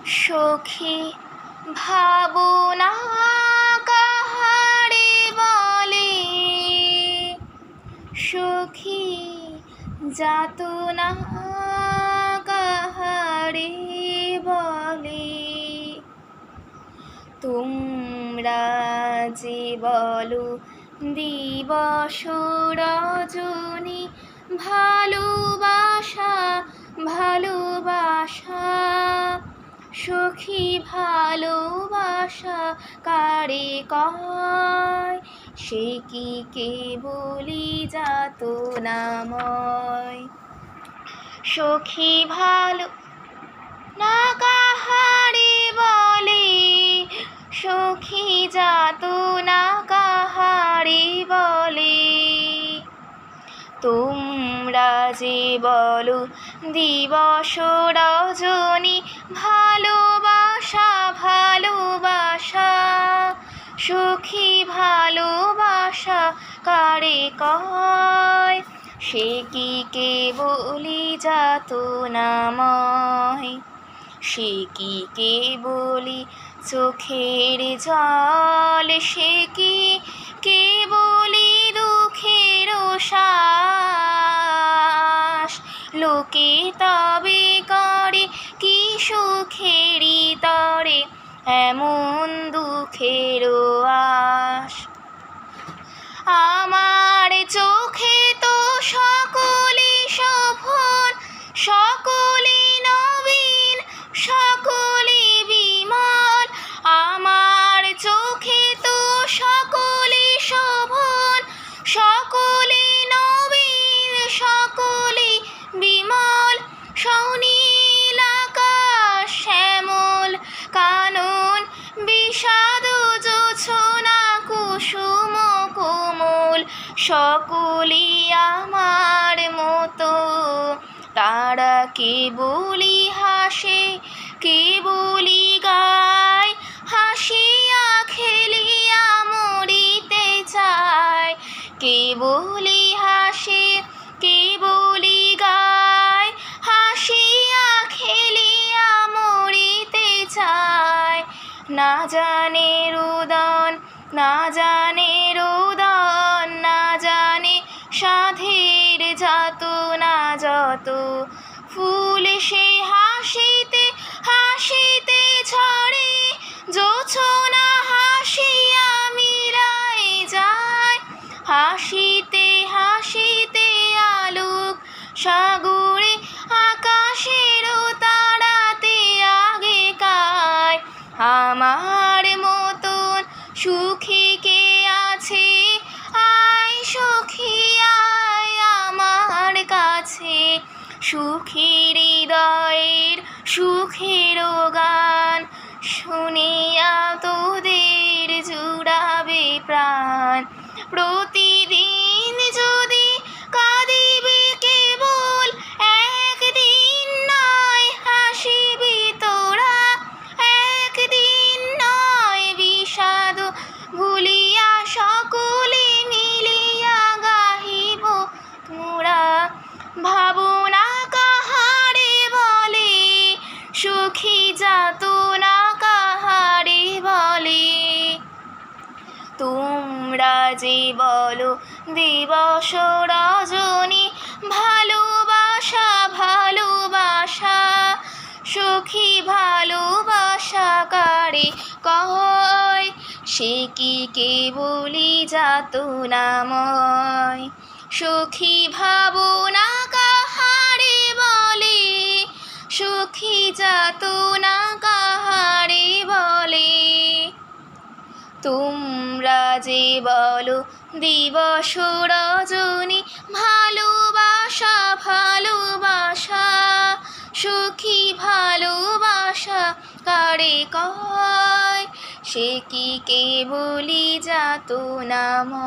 সখী ভাবনা কাহারে বলে, সখী যাতনা কাহারে বলে। তোমরা যে বলো দিবস রজনী, ভালোবাসা ভালোবাসা, সখী ভালোবাসা কারে কয়, সে কি কেবলি যাতনাময়। সখী ভালো না কাহারে বলে, সখী যাতনা কাহারে বলে। তোমরা যে বলো দিবস রজনী, ভালোবাসা ভালোবাসা, সখী ভালোবাসা কারে কয়, সে কি কেবলি যাতনাময়। সে কি কেবলি চোখের জল, সে কি কেবলি দুঃখের শ্বাস, লোকে তবে করে কি সুখেরই তরে এমন দুঃখের আশ। আমার চোখে তো সকলে শোভন, সকলে নবীন, সকলে বিমল। আমার চোখে তো সকলে শোভন, সকলে নবীন, সকলে বিমল। সনীল আকাশ শ্যামল কানন, বিষাদ জোছনা কুসুম কোমল, সকলি আমার মতো। তারা কেবলি হাসে কেবলি গায়, হাসিয়া খেলিয়া মরিতে চায়। কেবলি হাসে কেবলি গায়, হাসিয়া খেলিয়া মরিতে চায়। না জানে রোদন না জানে রোদন, না জানে সাধের যাতনা যত। ফুল সে হাসিতে হাসিতে ঝরে, জোছনা হাসিয়া মিলায় যায়। হাসিতে হাসিতে আলোক সাগরে, আকাশেরও তারাতে আগে কায়। আমার মতন সুখী কে আছে, আয় সখী আয় আমার কাছে। সুখী হৃদয়ের সুখের গান, শুনিয়া তোদের জুড়াবে প্রাণ। প্রতিদিন যদি কাঁদিবি কেবল, একদিন নয় হাসিবি তোরা। একদিন নয় বিষাদ ভুলিয়া, সকলে মিলিয়া গাহিব তোরা। ভাবনা কাহারে বলে, সখী যাতনা কাহারে বলে। তোমরা যে বলো দিবস রজনী, ভালোবাসা ভালোবাসা, সখী ভালোবাসা কারে কয়, সে কি কেবলি যাতনাময়। সখী ভাবনা কাহারে বলে, সখী যাতনা কাহারে বলে। তোমরা যে বলো দিবস রজনী, ভালোবাসা ভালোবাসা, সখী ভালোবাসা কারে কয়, সে কি কেবলি যাতনাময়।